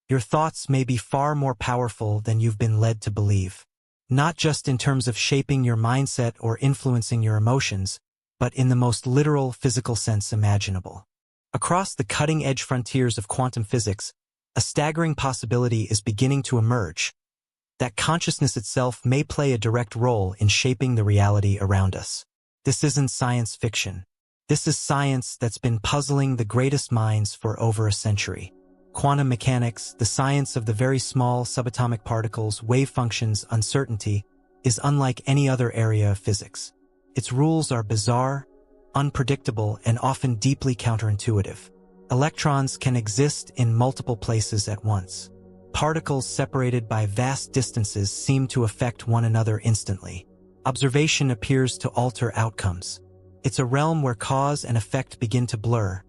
Your thoughts may be far more powerful than you've been led to believe. Not just in terms of shaping your mindset or influencing your emotions, but in the most literal physical sense imaginable. Across the cutting-edge frontiers of quantum physics, a staggering possibility is beginning to emerge, that consciousness itself may play a direct role in shaping the reality around us. This isn't science fiction. This is science that's been puzzling the greatest minds for over a century. Quantum mechanics, the science of the very small subatomic particles, wave functions, uncertainty, is unlike any other area of physics. Its rules are bizarre, unpredictable, and often deeply counterintuitive. Electrons can exist in multiple places at once. Particles separated by vast distances seem to affect one another instantly. Observation appears to alter outcomes. It's a realm where cause and effect begin to blur,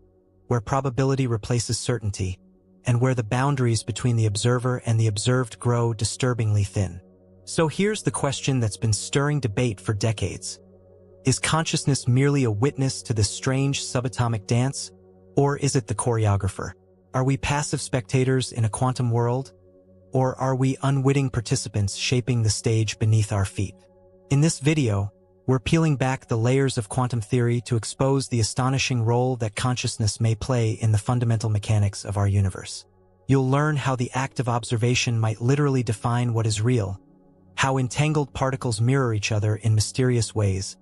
where probability replaces certainty, and where the boundaries between the observer and the observed grow disturbingly thin. So here's the question that's been stirring debate for decades. Is consciousness merely a witness to this strange subatomic dance, or is it the choreographer? Are we passive spectators in a quantum world, or are we unwitting participants shaping the stage beneath our feet? In this video, we're peeling back the layers of quantum theory to expose the astonishing role that consciousness may play in the fundamental mechanics of our universe. You'll learn how the act of observation might literally define what is real, how entangled particles mirror each other in mysterious ways,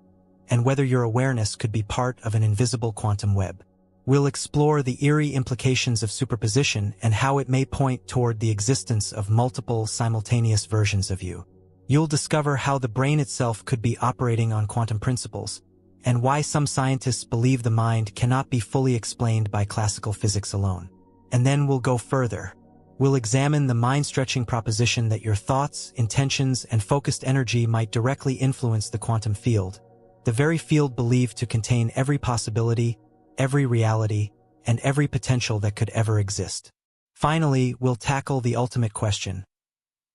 and whether your awareness could be part of an invisible quantum web. We'll explore the eerie implications of superposition and how it may point toward the existence of multiple simultaneous versions of you. You'll discover how the brain itself could be operating on quantum principles, and why some scientists believe the mind cannot be fully explained by classical physics alone. And then we'll go further. We'll examine the mind-stretching proposition that your thoughts, intentions, and focused energy might directly influence the quantum field, the very field believed to contain every possibility, every reality, and every potential that could ever exist. Finally, we'll tackle the ultimate question.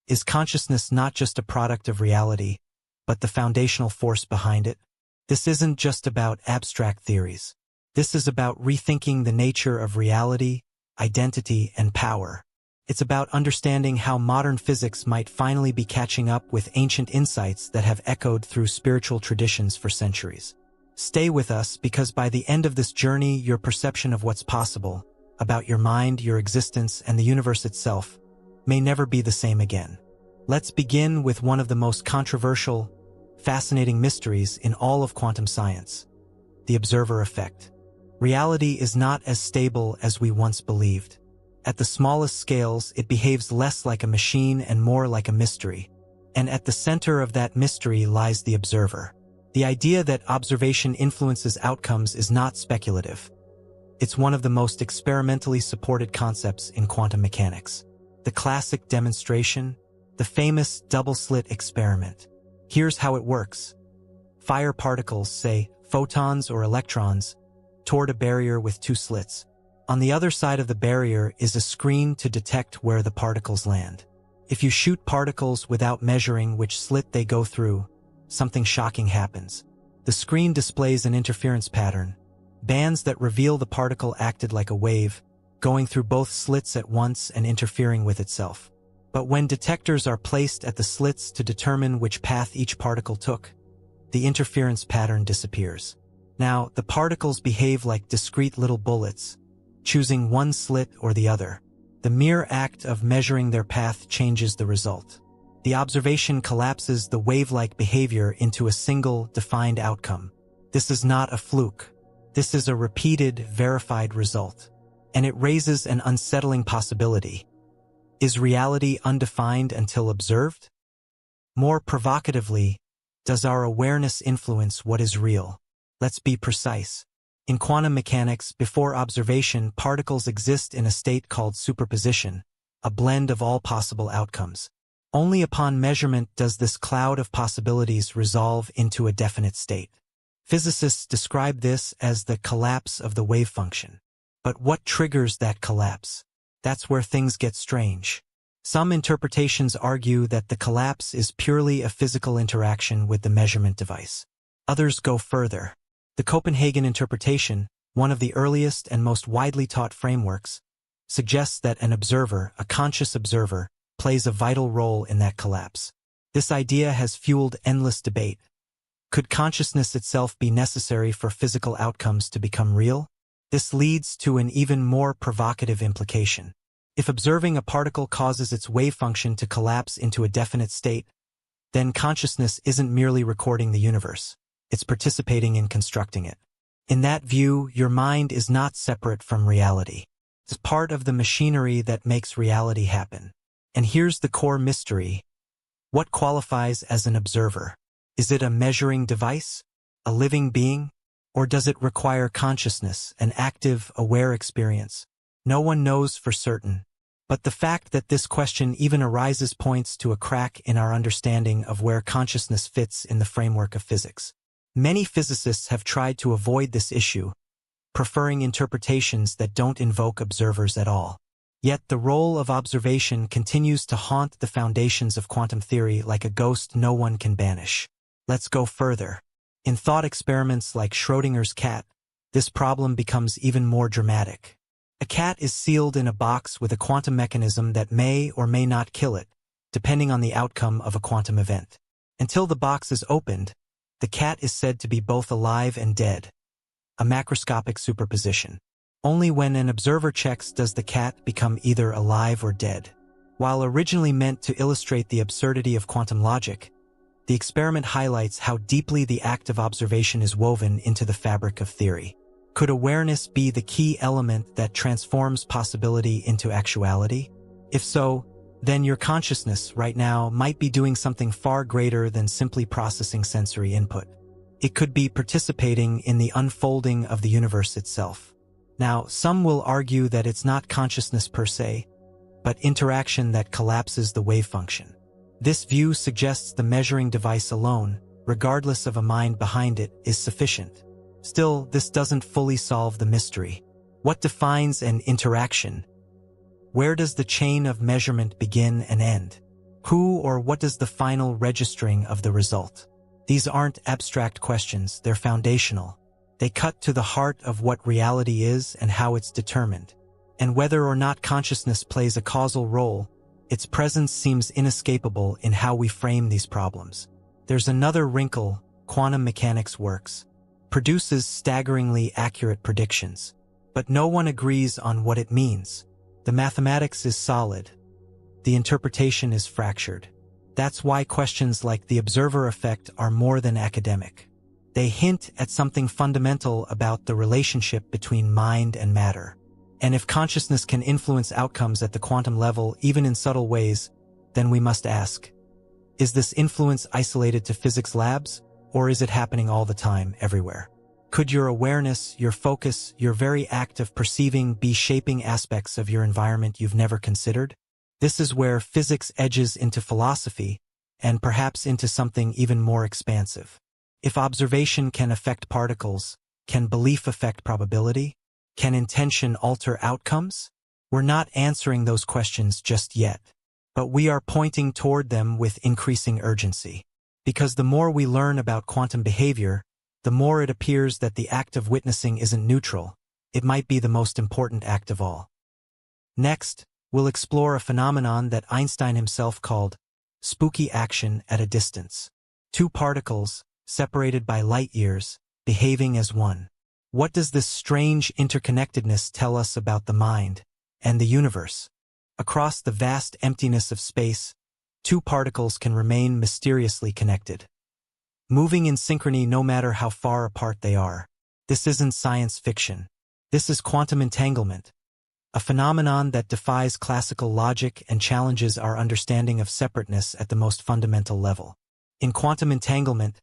Is consciousness not just a product of reality, but the foundational force behind it? This isn't just about abstract theories. This is about rethinking the nature of reality, identity, and power. It's about understanding how modern physics might finally be catching up with ancient insights that have echoed through spiritual traditions for centuries. Stay with us, because by the end of this journey, your perception of what's possible, about your mind, your existence, and the universe itself, may never be the same again. Let's begin with one of the most controversial, fascinating mysteries in all of quantum science: the observer effect. Reality is not as stable as we once believed. At the smallest scales, it behaves less like a machine and more like a mystery. And at the center of that mystery lies the observer. The idea that observation influences outcomes is not speculative. It's one of the most experimentally supported concepts in quantum mechanics. The classic demonstration, the famous double-slit experiment. Here's how it works. Fire particles, say photons or electrons, toward a barrier with two slits. On the other side of the barrier is a screen to detect where the particles land. If you shoot particles without measuring which slit they go through, something shocking happens. The screen displays an interference pattern. Bands that reveal the particle acted like a wave, going through both slits at once and interfering with itself. But when detectors are placed at the slits to determine which path each particle took, the interference pattern disappears. Now, the particles behave like discrete little bullets, choosing one slit or the other. The mere act of measuring their path changes the result. The observation collapses the wave-like behavior into a single, defined outcome. This is not a fluke. This is a repeated, verified result. And it raises an unsettling possibility. Is reality undefined until observed? More provocatively, does our awareness influence what is real? Let's be precise. In quantum mechanics, before observation, particles exist in a state called superposition, a blend of all possible outcomes. Only upon measurement does this cloud of possibilities resolve into a definite state. Physicists describe this as the collapse of the wave function. But what triggers that collapse? That's where things get strange. Some interpretations argue that the collapse is purely a physical interaction with the measurement device. Others go further. The Copenhagen interpretation, one of the earliest and most widely taught frameworks, suggests that an observer, a conscious observer, plays a vital role in that collapse. This idea has fueled endless debate. Could consciousness itself be necessary for physical outcomes to become real? This leads to an even more provocative implication. If observing a particle causes its wave function to collapse into a definite state, then consciousness isn't merely recording the universe, it's participating in constructing it. In that view, your mind is not separate from reality. It's part of the machinery that makes reality happen. And here's the core mystery. What qualifies as an observer? Is it a measuring device, a living being, or does it require consciousness, an active, aware experience? No one knows for certain. But the fact that this question even arises points to a crack in our understanding of where consciousness fits in the framework of physics. Many physicists have tried to avoid this issue, preferring interpretations that don't invoke observers at all. Yet the role of observation continues to haunt the foundations of quantum theory like a ghost no one can banish. Let's go further. In thought experiments like Schrödinger's cat, this problem becomes even more dramatic. A cat is sealed in a box with a quantum mechanism that may or may not kill it, depending on the outcome of a quantum event. Until the box is opened, the cat is said to be both alive and dead, a macroscopic superposition. Only when an observer checks does the cat become either alive or dead. While originally meant to illustrate the absurdity of quantum logic, the experiment highlights how deeply the act of observation is woven into the fabric of theory. Could awareness be the key element that transforms possibility into actuality? If so, then your consciousness right now might be doing something far greater than simply processing sensory input. It could be participating in the unfolding of the universe itself. Now, some will argue that it's not consciousness per se, but interaction that collapses the wave function. This view suggests the measuring device alone, regardless of a mind behind it, is sufficient. Still, this doesn't fully solve the mystery. What defines an interaction? Where does the chain of measurement begin and end? Who or what does the final registering of the result? These aren't abstract questions, they're foundational. They cut to the heart of what reality is and how it's determined. And whether or not consciousness plays a causal role, its presence seems inescapable in how we frame these problems. There's another wrinkle. Quantum mechanics works, produces staggeringly accurate predictions, but no one agrees on what it means. The mathematics is solid. The interpretation is fractured. That's why questions like the observer effect are more than academic. They hint at something fundamental about the relationship between mind and matter. And if consciousness can influence outcomes at the quantum level, even in subtle ways, then we must ask, is this influence isolated to physics labs, or is it happening all the time, everywhere? Could your awareness, your focus, your very act of perceiving be shaping aspects of your environment you've never considered? This is where physics edges into philosophy, and perhaps into something even more expansive. If observation can affect particles, can belief affect probability? Can intention alter outcomes? We're not answering those questions just yet, but we are pointing toward them with increasing urgency. Because the more we learn about quantum behavior, the more it appears that the act of witnessing isn't neutral. It might be the most important act of all. Next, we'll explore a phenomenon that Einstein himself called spooky action at a distance. Two particles, separated by light years, behaving as one. What does this strange interconnectedness tell us about the mind and the universe? Across the vast emptiness of space, two particles can remain mysteriously connected, moving in synchrony no matter how far apart they are. This isn't science fiction. This is quantum entanglement, a phenomenon that defies classical logic and challenges our understanding of separateness at the most fundamental level. In quantum entanglement,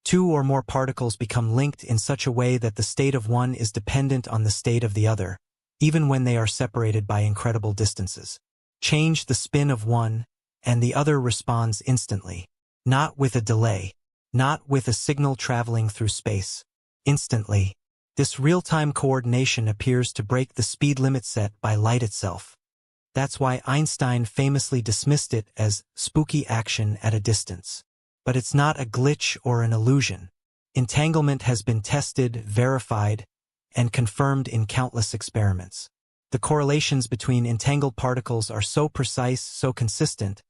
two or more particles become linked in such a way that the state of one is dependent on the state of the other, even when they are separated by incredible distances. Change the spin of one, and the other responds instantly. Not with a delay. Not with a signal traveling through space. Instantly. This real-time coordination appears to break the speed limit set by light itself. That's why Einstein famously dismissed it as spooky action at a distance. But it's not a glitch or an illusion. Entanglement has been tested, verified, and confirmed in countless experiments. The correlations between entangled particles are so precise, so consistent,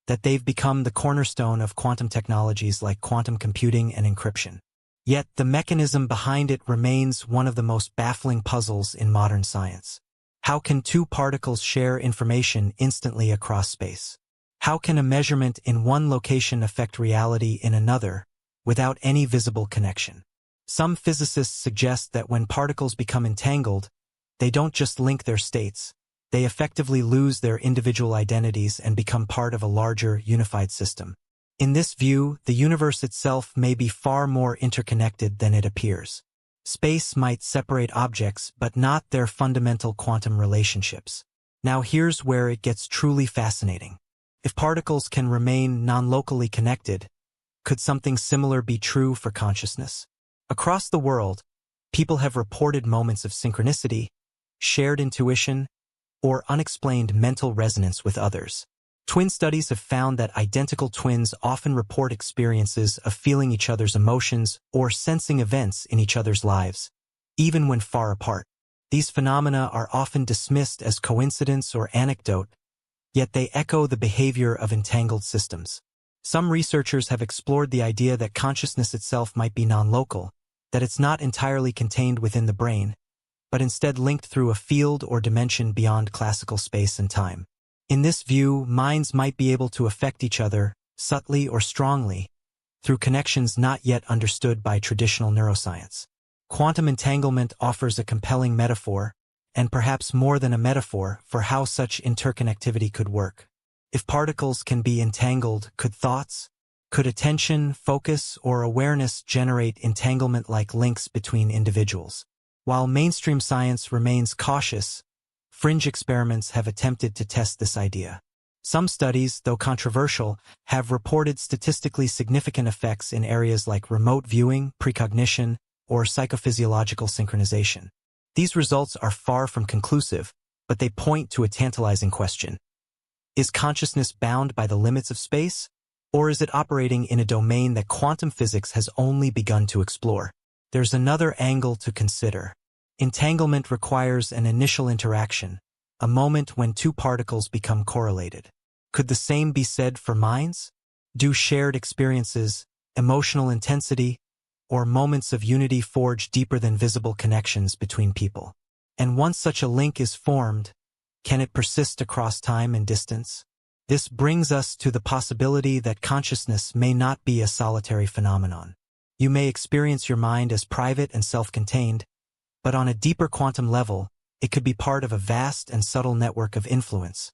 that they've become the cornerstone of quantum technologies like quantum computing and encryption. Yet the mechanism behind it remains one of the most baffling puzzles in modern science. How can two particles share information instantly across space? How can a measurement in one location affect reality in another without any visible connection? Some physicists suggest that when particles become entangled, they don't just link their states, they effectively lose their individual identities and become part of a larger, unified system. In this view, the universe itself may be far more interconnected than it appears. Space might separate objects, but not their fundamental quantum relationships. Now here's where it gets truly fascinating. If particles can remain non-locally connected, could something similar be true for consciousness? Across the world, people have reported moments of synchronicity, shared intuition, or unexplained mental resonance with others. Twin studies have found that identical twins often report experiences of feeling each other's emotions or sensing events in each other's lives, even when far apart. These phenomena are often dismissed as coincidence or anecdote, yet they echo the behavior of entangled systems. Some researchers have explored the idea that consciousness itself might be non-local, that it's not entirely contained within the brain, but instead linked through a field or dimension beyond classical space and time. In this view, minds might be able to affect each other, subtly or strongly, through connections not yet understood by traditional neuroscience. Quantum entanglement offers a compelling metaphor, and perhaps more than a metaphor, for how such interconnectivity could work. If particles can be entangled, could thoughts, could attention, focus, or awareness generate entanglement-like links between individuals? While mainstream science remains cautious, fringe experiments have attempted to test this idea. Some studies, though controversial, have reported statistically significant effects in areas like remote viewing, precognition, or psychophysiological synchronization. These results are far from conclusive, but they point to a tantalizing question. Is consciousness bound by the limits of space, or is it operating in a domain that quantum physics has only begun to explore? There's another angle to consider. Entanglement requires an initial interaction, a moment when two particles become correlated. Could the same be said for minds? Do shared experiences, emotional intensity, or moments of unity forge deeper than visible connections between people? And once such a link is formed, can it persist across time and distance? This brings us to the possibility that consciousness may not be a solitary phenomenon. You may experience your mind as private and self-contained, but on a deeper quantum level, it could be part of a vast and subtle network of influence,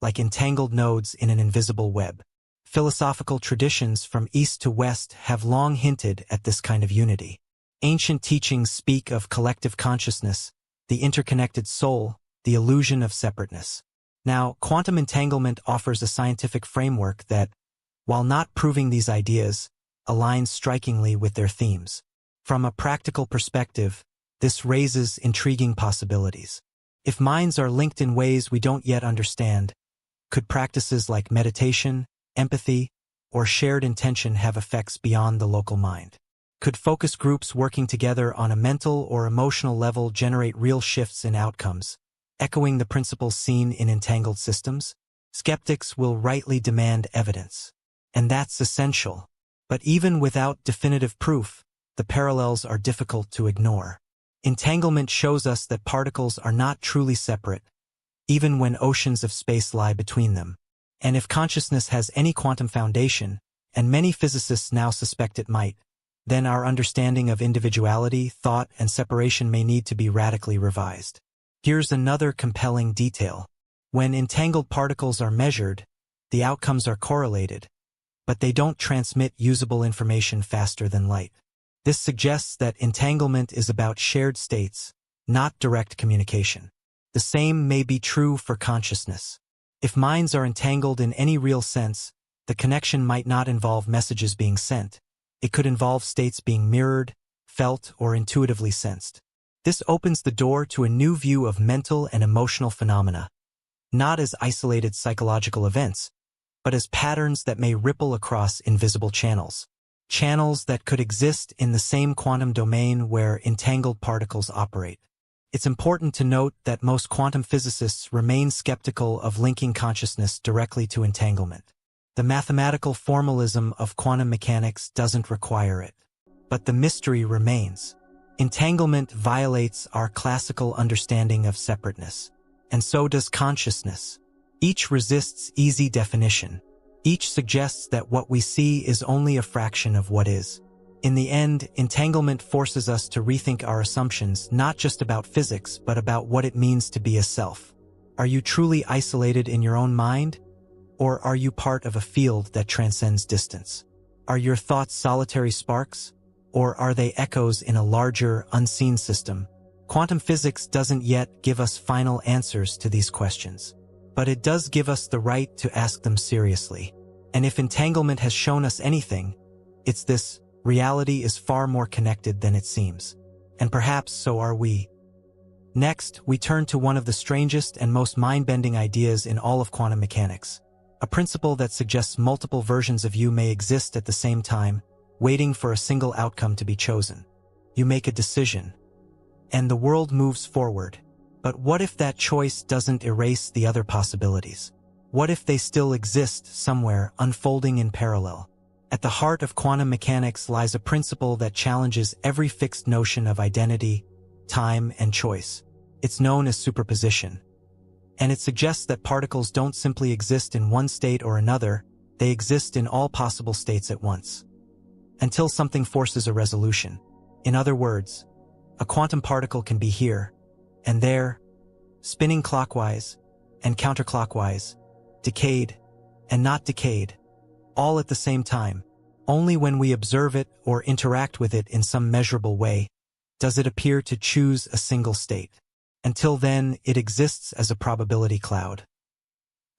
like entangled nodes in an invisible web. Philosophical traditions from east to west have long hinted at this kind of unity. Ancient teachings speak of collective consciousness, the interconnected soul, the illusion of separateness. Now, quantum entanglement offers a scientific framework that, while not proving these ideas, aligns strikingly with their themes. From a practical perspective, this raises intriguing possibilities. If minds are linked in ways we don't yet understand, could practices like meditation, empathy, or shared intention have effects beyond the local mind? Could focus groups working together on a mental or emotional level generate real shifts in outcomes, echoing the principles seen in entangled systems? Skeptics will rightly demand evidence, and that's essential. But even without definitive proof, the parallels are difficult to ignore. Entanglement shows us that particles are not truly separate, even when oceans of space lie between them. And if consciousness has any quantum foundation, and many physicists now suspect it might, then our understanding of individuality, thought, and separation may need to be radically revised. Here's another compelling detail. When entangled particles are measured, the outcomes are correlated, but they don't transmit usable information faster than light. This suggests that entanglement is about shared states, not direct communication. The same may be true for consciousness. If minds are entangled in any real sense, the connection might not involve messages being sent. It could involve states being mirrored, felt, or intuitively sensed. This opens the door to a new view of mental and emotional phenomena, not as isolated psychological events, but as patterns that may ripple across invisible channels. Channels that could exist in the same quantum domain where entangled particles operate. It's important to note that most quantum physicists remain skeptical of linking consciousness directly to entanglement. The mathematical formalism of quantum mechanics doesn't require it. But the mystery remains. Entanglement violates our classical understanding of separateness. And so does consciousness. Each resists easy definition. Each suggests that what we see is only a fraction of what is. In the end, entanglement forces us to rethink our assumptions not just about physics, but about what it means to be a self. Are you truly isolated in your own mind? Or are you part of a field that transcends distance? Are your thoughts solitary sparks? Or are they echoes in a larger, unseen system? Quantum physics doesn't yet give us final answers to these questions. But it does give us the right to ask them seriously. And if entanglement has shown us anything, it's this: reality is far more connected than it seems. And perhaps so are we. Next, we turn to one of the strangest and most mind-bending ideas in all of quantum mechanics. A principle that suggests multiple versions of you may exist at the same time, waiting for a single outcome to be chosen. You make a decision, and the world moves forward. But what if that choice doesn't erase the other possibilities? What if they still exist somewhere, unfolding in parallel? At the heart of quantum mechanics lies a principle that challenges every fixed notion of identity, time, and choice. It's known as superposition. And it suggests that particles don't simply exist in one state or another, they exist in all possible states at once. Until something forces a resolution. In other words, a quantum particle can be here, and there, spinning clockwise and counterclockwise, decayed and not decayed, all at the same time. Only when we observe it or interact with it in some measurable way does it appear to choose a single state. Until then, it exists as a probability cloud.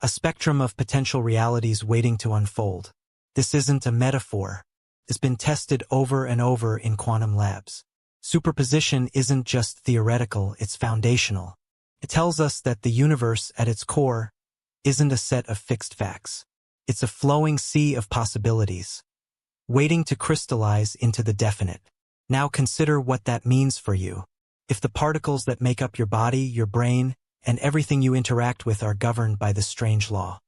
A spectrum of potential realities waiting to unfold. This isn't a metaphor. It's been tested over and over in quantum labs. Superposition isn't just theoretical, it's foundational. It tells us that the universe, at its core, isn't a set of fixed facts. It's a flowing sea of possibilities, waiting to crystallize into the definite. Now consider what that means for you. If the particles that make up your body, your brain, and everything you interact with are governed by this strange law,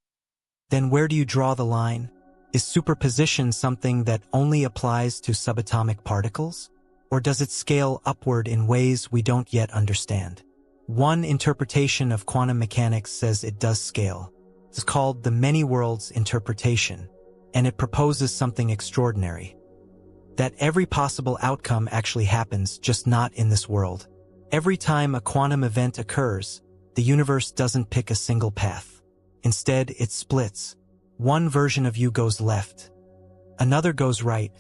then where do you draw the line? Is superposition something that only applies to subatomic particles? Or does it scale upward in ways we don't yet understand? One interpretation of quantum mechanics says it does scale. It's called the many worlds interpretation, and it proposes something extraordinary. That every possible outcome actually happens, just not in this world. Every time a quantum event occurs, the universe doesn't pick a single path. Instead, it splits. One version of you goes left. Another goes right.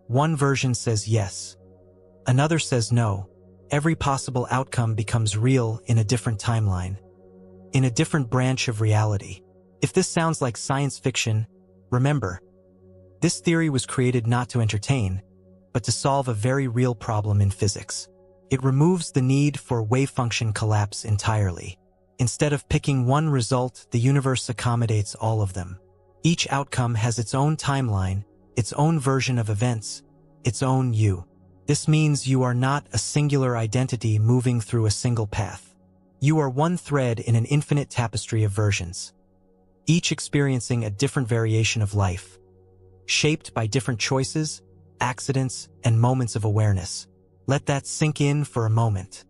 One version says yes. Another says no. Every possible outcome becomes real in a different timeline, in a different branch of reality. If this sounds like science fiction, remember, this theory was created not to entertain, but to solve a very real problem in physics. It removes the need for wave function collapse entirely. Instead of picking one result, the universe accommodates all of them. Each outcome has its own timeline, its own version of events, its own you. This means you are not a singular identity moving through a single path. You are one thread in an infinite tapestry of versions, each experiencing a different variation of life, shaped by different choices, accidents, and moments of awareness. Let that sink in for a moment.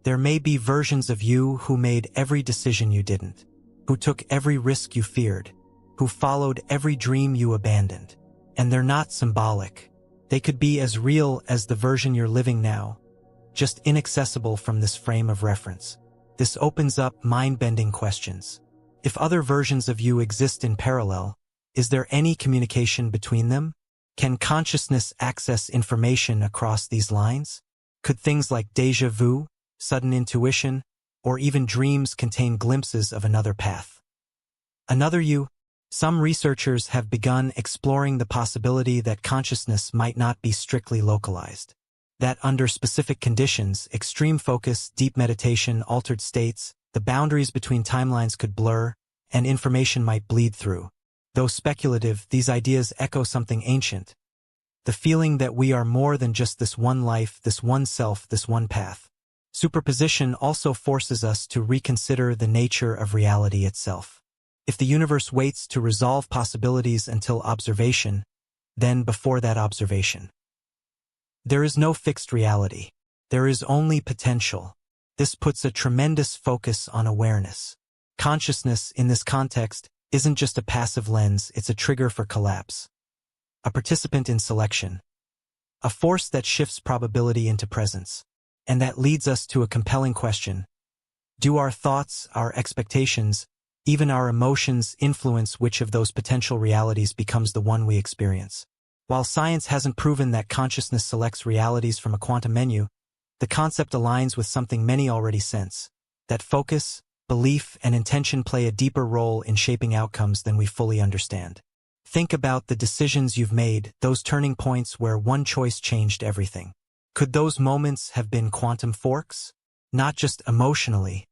There may be versions of you who made every decision you didn't, who took every risk you feared, who followed every dream you abandoned. And they're not symbolic. They could be as real as the version you're living now, just inaccessible from this frame of reference. This opens up mind-bending questions. If other versions of you exist in parallel, is there any communication between them? Can consciousness access information across these lines? Could things like déjà vu, sudden intuition, or even dreams contain glimpses of another path? Another you? Some researchers have begun exploring the possibility that consciousness might not be strictly localized. That under specific conditions, extreme focus, deep meditation, altered states, the boundaries between timelines could blur, and information might bleed through. Though speculative, these ideas echo something ancient. The feeling that we are more than just this one life, this one self, this one path. Superposition also forces us to reconsider the nature of reality itself. If the universe waits to resolve possibilities until observation, then before that observation, there is no fixed reality. There is only potential. This puts a tremendous focus on awareness. Consciousness, in this context, isn't just a passive lens, it's a trigger for collapse, a participant in selection, a force that shifts probability into presence. And that leads us to a compelling question. Do our thoughts, our expectations, even our emotions influence which of those potential realities becomes the one we experience? While science hasn't proven that consciousness selects realities from a quantum menu, the concept aligns with something many already sense, that focus, belief, and intention play a deeper role in shaping outcomes than we fully understand. Think about the decisions you've made, those turning points where one choice changed everything. Could those moments have been quantum forks? Not just emotionally,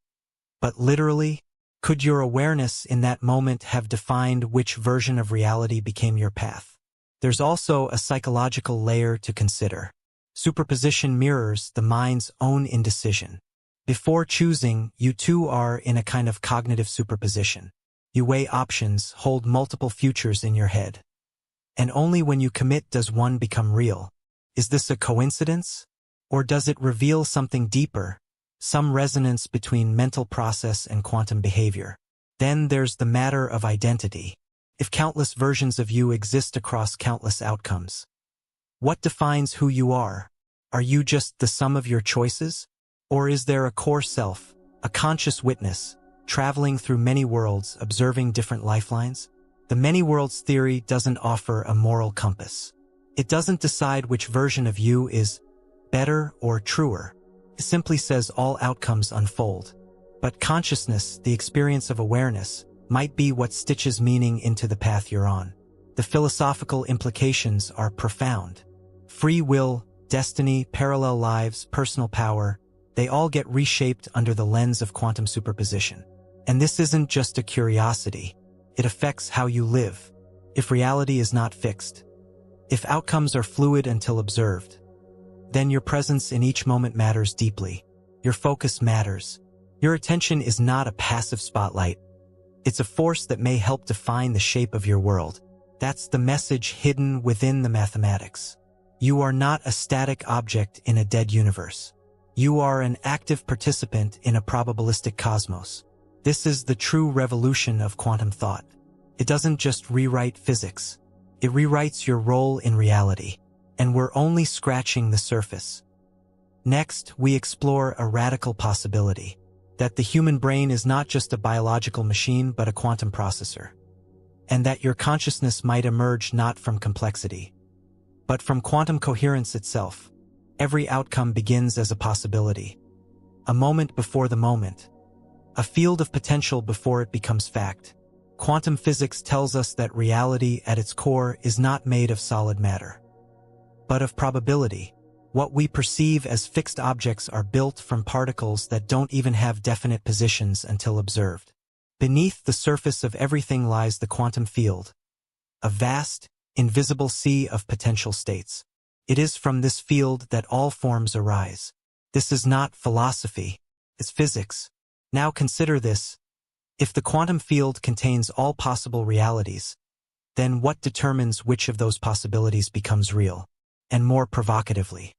but literally? Could your awareness in that moment have defined which version of reality became your path? There's also a psychological layer to consider. Superposition mirrors the mind's own indecision. Before choosing, you too are in a kind of cognitive superposition. You weigh options, hold multiple futures in your head. And only when you commit does one become real. Is this a coincidence? Or does it reveal something deeper, some resonance between mental process and quantum behavior? Then there's the matter of identity. If countless versions of you exist across countless outcomes, what defines who you are? Are you just the sum of your choices? Or is there a core self, a conscious witness, traveling through many worlds, observing different lifelines? The many worlds theory doesn't offer a moral compass. It doesn't decide which version of you is better or truer. It simply says all outcomes unfold. But consciousness, the experience of awareness, might be what stitches meaning into the path you're on. The philosophical implications are profound. Free will, destiny, parallel lives, personal power, they all get reshaped under the lens of quantum superposition. And this isn't just a curiosity. It affects how you live. If reality is not fixed, if outcomes are fluid until observed, then your presence in each moment matters deeply. Your focus matters. Your attention is not a passive spotlight. It's a force that may help define the shape of your world. That's the message hidden within the mathematics. You are not a static object in a dead universe. You are an active participant in a probabilistic cosmos. This is the true revolution of quantum thought. It doesn't just rewrite physics. It rewrites your role in reality. And we're only scratching the surface. Next, we explore a radical possibility. That the human brain is not just a biological machine but a quantum processor. And that your consciousness might emerge not from complexity, but from quantum coherence itself. Every outcome begins as a possibility. A moment before the moment. A field of potential before it becomes fact. Quantum physics tells us that reality at its core is not made of solid matter, but of probability. What we perceive as fixed objects are built from particles that don't even have definite positions until observed. Beneath the surface of everything lies the quantum field, a vast, invisible sea of potential states. It is from this field that all forms arise. This is not philosophy, it's physics. Now consider this. If the quantum field contains all possible realities, then what determines which of those possibilities becomes real? And more provocatively,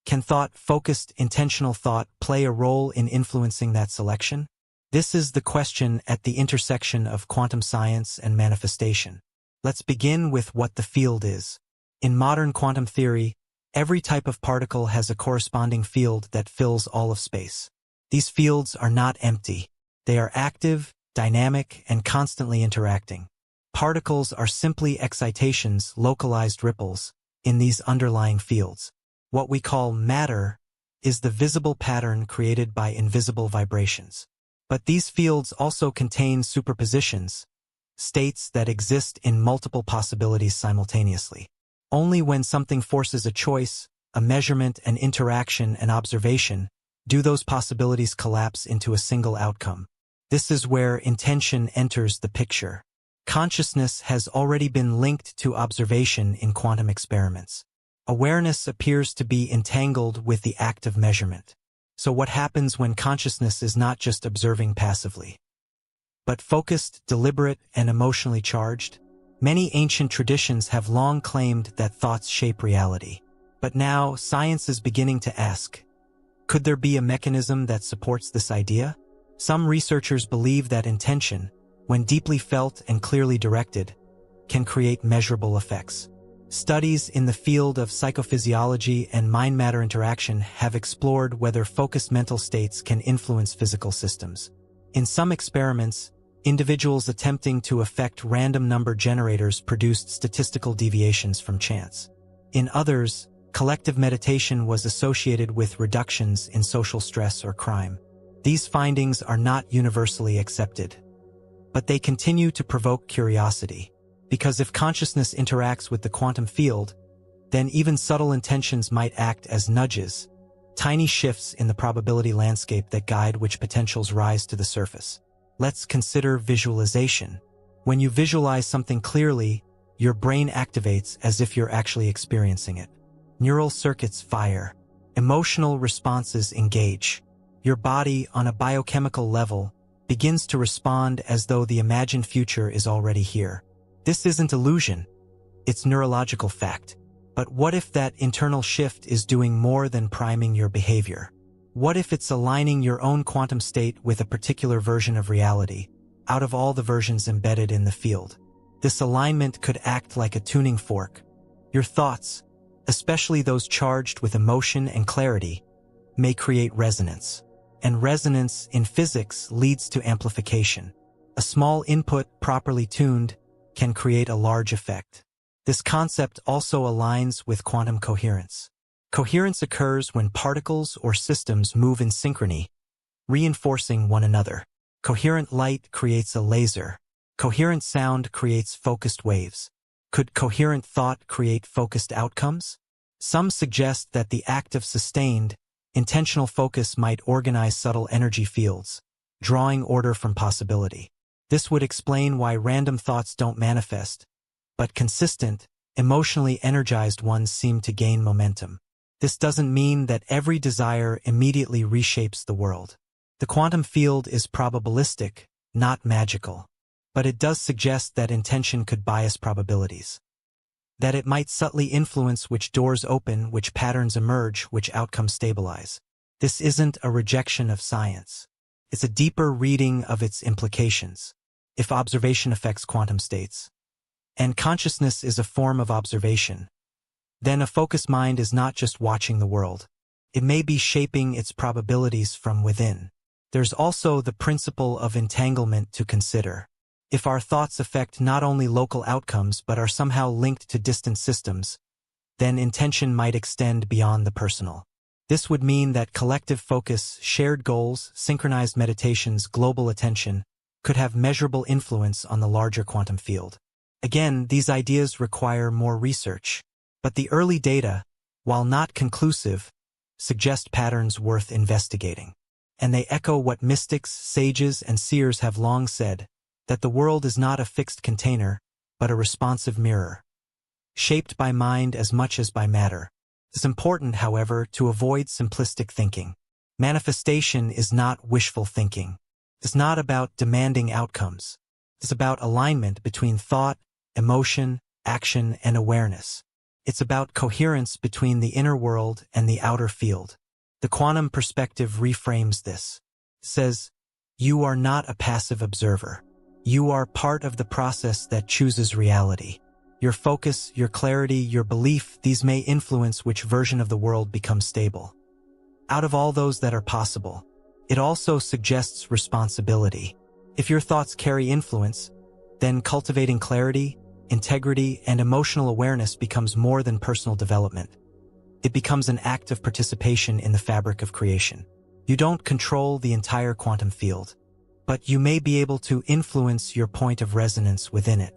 can thought, focused, intentional thought, play a role in influencing that selection? This is the question at the intersection of quantum science and manifestation. Let's begin with what the field is. In modern quantum theory, every type of particle has a corresponding field that fills all of space. These fields are not empty. They are active, dynamic, and constantly interacting. Particles are simply excitations, localized ripples, in these underlying fields. What we call matter is the visible pattern created by invisible vibrations. But these fields also contain superpositions, states that exist in multiple possibilities simultaneously. Only when something forces a choice, a measurement, an interaction, an observation, do those possibilities collapse into a single outcome. This is where intention enters the picture. Consciousness has already been linked to observation in quantum experiments. Awareness appears to be entangled with the act of measurement. So what happens when consciousness is not just observing passively, but focused, deliberate, and emotionally charged? Many ancient traditions have long claimed that thoughts shape reality. But now, science is beginning to ask, could there be a mechanism that supports this idea? Some researchers believe that intention, when deeply felt and clearly directed, can create measurable effects. Studies in the field of psychophysiology and mind-matter interaction have explored whether focused mental states can influence physical systems. In some experiments, individuals attempting to affect random number generators produced statistical deviations from chance. In others, collective meditation was associated with reductions in social stress or crime. These findings are not universally accepted, but they continue to provoke curiosity, because if consciousness interacts with the quantum field, then even subtle intentions might act as nudges, tiny shifts in the probability landscape that guide which potentials rise to the surface. Let's consider visualization. When you visualize something clearly, your brain activates as if you're actually experiencing it. Neural circuits fire. Emotional responses engage. Your body, on a biochemical level, begins to respond as though the imagined future is already here. This isn't illusion, it's neurological fact. But what if that internal shift is doing more than priming your behavior? What if it's aligning your own quantum state with a particular version of reality, out of all the versions embedded in the field? This alignment could act like a tuning fork. Your thoughts, especially those charged with emotion and clarity, may create resonance. And resonance in physics leads to amplification. A small input, properly tuned, can create a large effect. This concept also aligns with quantum coherence. Coherence occurs when particles or systems move in synchrony, reinforcing one another. Coherent light creates a laser. Coherent sound creates focused waves. Could coherent thought create focused outcomes? Some suggest that the act of sustained, intentional focus might organize subtle energy fields, drawing order from possibility. This would explain why random thoughts don't manifest, but consistent, emotionally energized ones seem to gain momentum. This doesn't mean that every desire immediately reshapes the world. The quantum field is probabilistic, not magical. But it does suggest that intention could bias probabilities. That it might subtly influence which doors open, which patterns emerge, which outcomes stabilize. This isn't a rejection of science. It's a deeper reading of its implications. If observation affects quantum states, and consciousness is a form of observation, then a focused mind is not just watching the world. It may be shaping its probabilities from within. There's also the principle of entanglement to consider. If our thoughts affect not only local outcomes but are somehow linked to distant systems, then intention might extend beyond the personal. This would mean that collective focus, shared goals, synchronized meditations, global attention, could have measurable influence on the larger quantum field. Again, these ideas require more research. But the early data, while not conclusive, suggest patterns worth investigating. And they echo what mystics, sages, and seers have long said, that the world is not a fixed container, but a responsive mirror, shaped by mind as much as by matter. It's important, however, to avoid simplistic thinking. Manifestation is not wishful thinking. It's not about demanding outcomes. It's about alignment between thought, emotion, action, and awareness. It's about coherence between the inner world and the outer field. The quantum perspective reframes this. It says, you are not a passive observer. You are part of the process that chooses reality. Your focus, your clarity, your belief, these may influence which version of the world becomes stable. Out of all those that are possible, it also suggests responsibility. If your thoughts carry influence, then cultivating clarity, integrity, and emotional awareness becomes more than personal development. It becomes an act of participation in the fabric of creation. You don't control the entire quantum field, but you may be able to influence your point of resonance within it.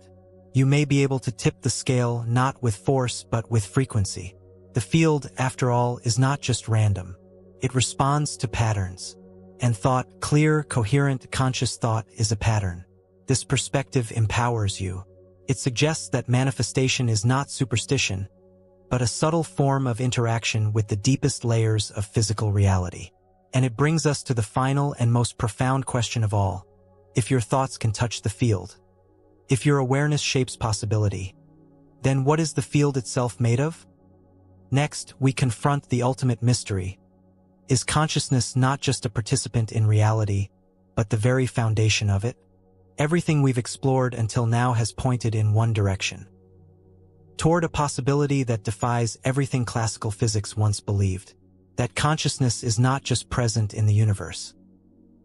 You may be able to tip the scale not with force but with frequency. The field, after all, is not just random. It responds to patterns. And thought, clear, coherent, conscious thought, is a pattern. This perspective empowers you. It suggests that manifestation is not superstition, but a subtle form of interaction with the deepest layers of physical reality. And it brings us to the final and most profound question of all. If your thoughts can touch the field, if your awareness shapes possibility, then what is the field itself made of? Next, we confront the ultimate mystery. Is consciousness not just a participant in reality, but the very foundation of it? Everything we've explored until now has pointed in one direction, toward a possibility that defies everything classical physics once believed, that consciousness is not just present in the universe.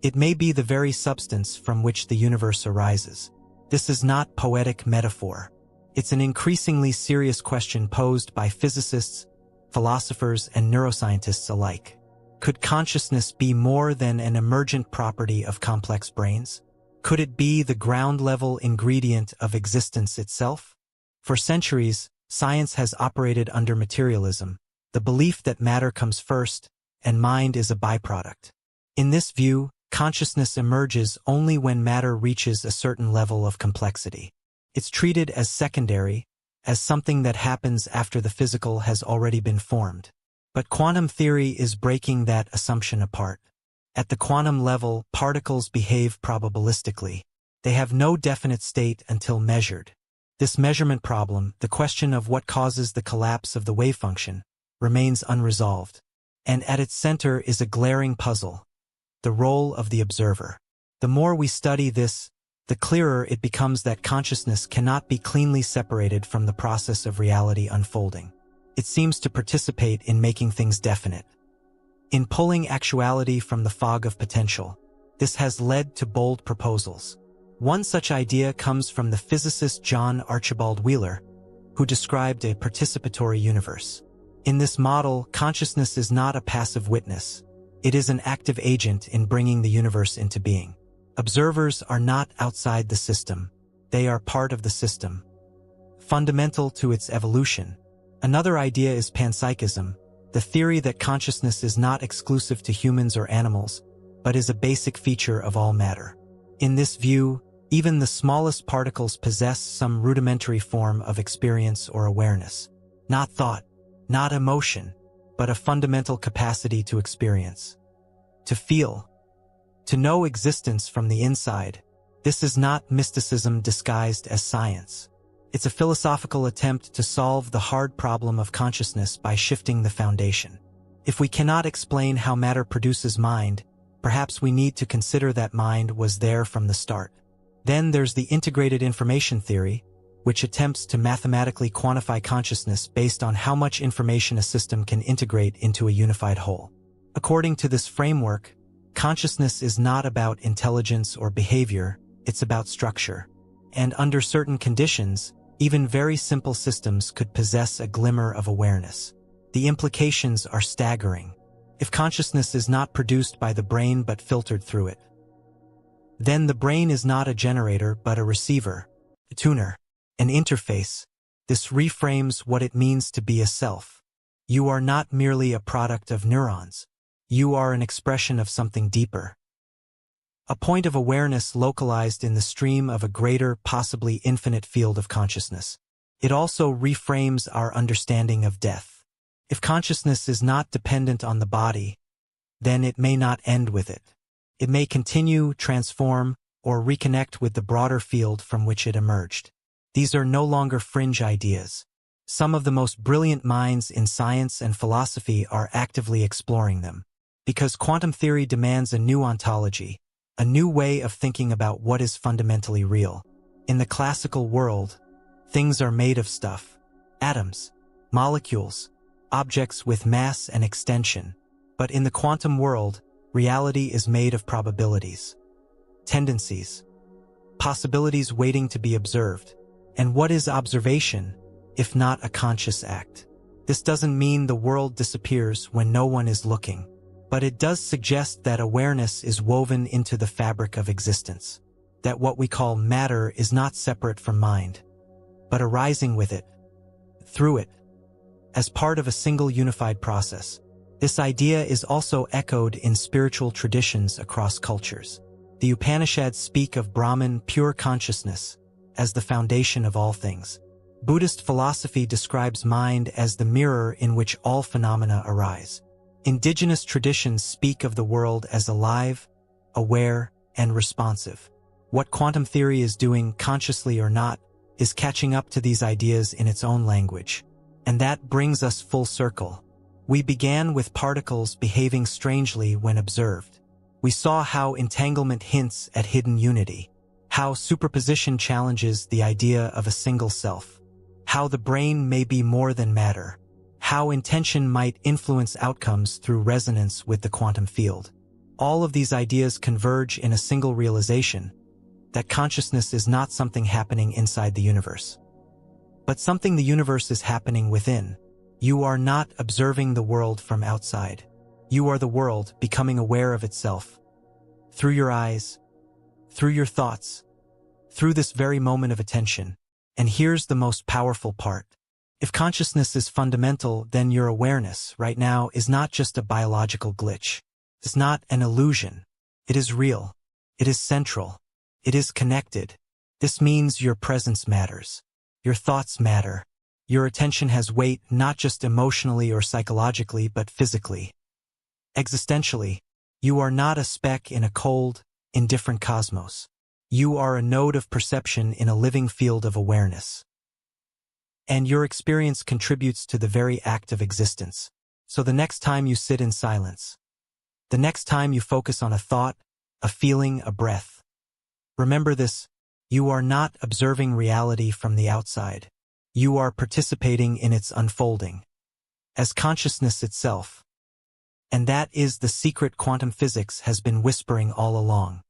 It may be the very substance from which the universe arises. This is not poetic metaphor. It's an increasingly serious question posed by physicists, philosophers, and neuroscientists alike. Could consciousness be more than an emergent property of complex brains? Could it be the ground-level ingredient of existence itself? For centuries, science has operated under materialism, the belief that matter comes first and mind is a byproduct. In this view, consciousness emerges only when matter reaches a certain level of complexity. It's treated as secondary, as something that happens after the physical has already been formed. But quantum theory is breaking that assumption apart. At the quantum level, particles behave probabilistically. They have no definite state until measured. This measurement problem, the question of what causes the collapse of the wave function, remains unresolved. And at its center is a glaring puzzle: the role of the observer. The more we study this, the clearer it becomes that consciousness cannot be cleanly separated from the process of reality unfolding. It seems to participate in making things definite, in pulling actuality from the fog of potential. This has led to bold proposals. One such idea comes from the physicist John Archibald Wheeler, who described a participatory universe. In this model, consciousness is not a passive witness. It is an active agent in bringing the universe into being. Observers are not outside the system. They are part of the system, fundamental to its evolution. Another idea is panpsychism, the theory that consciousness is not exclusive to humans or animals, but is a basic feature of all matter. In this view, even the smallest particles possess some rudimentary form of experience or awareness. Not thought, not emotion, but a fundamental capacity to experience, to feel, to know existence from the inside. This is not mysticism disguised as science. It's a philosophical attempt to solve the hard problem of consciousness by shifting the foundation. If we cannot explain how matter produces mind, perhaps we need to consider that mind was there from the start. Then there's the integrated information theory, which attempts to mathematically quantify consciousness based on how much information a system can integrate into a unified whole. According to this framework, consciousness is not about intelligence or behavior, it's about structure. And under certain conditions, even very simple systems could possess a glimmer of awareness. The implications are staggering. If consciousness is not produced by the brain but filtered through it, then the brain is not a generator but a receiver, a tuner, an interface. This reframes what it means to be a self. You are not merely a product of neurons. You are an expression of something deeper, a point of awareness localized in the stream of a greater, possibly infinite field of consciousness. It also reframes our understanding of death. If consciousness is not dependent on the body, then it may not end with it. It may continue, transform, or reconnect with the broader field from which it emerged. These are no longer fringe ideas. Some of the most brilliant minds in science and philosophy are actively exploring them. Because quantum theory demands a new ontology, a new way of thinking about what is fundamentally real. In the classical world, things are made of stuff, atoms, molecules, objects with mass and extension. But in the quantum world, reality is made of probabilities, tendencies, possibilities waiting to be observed. And what is observation, if not a conscious act? This doesn't mean the world disappears when no one is looking, but it does suggest that awareness is woven into the fabric of existence, that what we call matter is not separate from mind, but arising with it, through it, as part of a single unified process. This idea is also echoed in spiritual traditions across cultures. The Upanishads speak of Brahman, pure consciousness, as the foundation of all things. Buddhist philosophy describes mind as the mirror in which all phenomena arise. Indigenous traditions speak of the world as alive, aware, and responsive. What quantum theory is doing, consciously or not, is catching up to these ideas in its own language. And that brings us full circle. We began with particles behaving strangely when observed. We saw how entanglement hints at hidden unity, how superposition challenges the idea of a single self, how the brain may be more than matter, how intention might influence outcomes through resonance with the quantum field. All of these ideas converge in a single realization, that consciousness is not something happening inside the universe, but something the universe is happening within. You are not observing the world from outside. You are the world becoming aware of itself. Through your eyes, through your thoughts, through this very moment of attention. And here's the most powerful part. If consciousness is fundamental, then your awareness right now is not just a biological glitch. It's not an illusion. It is real. It is central. It is connected. This means your presence matters. Your thoughts matter. Your attention has weight, not just emotionally or psychologically, but physically. Existentially, you are not a speck in a cold, indifferent cosmos. You are a node of perception in a living field of awareness. And your experience contributes to the very act of existence. So the next time you sit in silence, the next time you focus on a thought, a feeling, a breath, remember this: you are not observing reality from the outside. You are participating in its unfolding as consciousness itself. And that is the secret quantum physics has been whispering all along.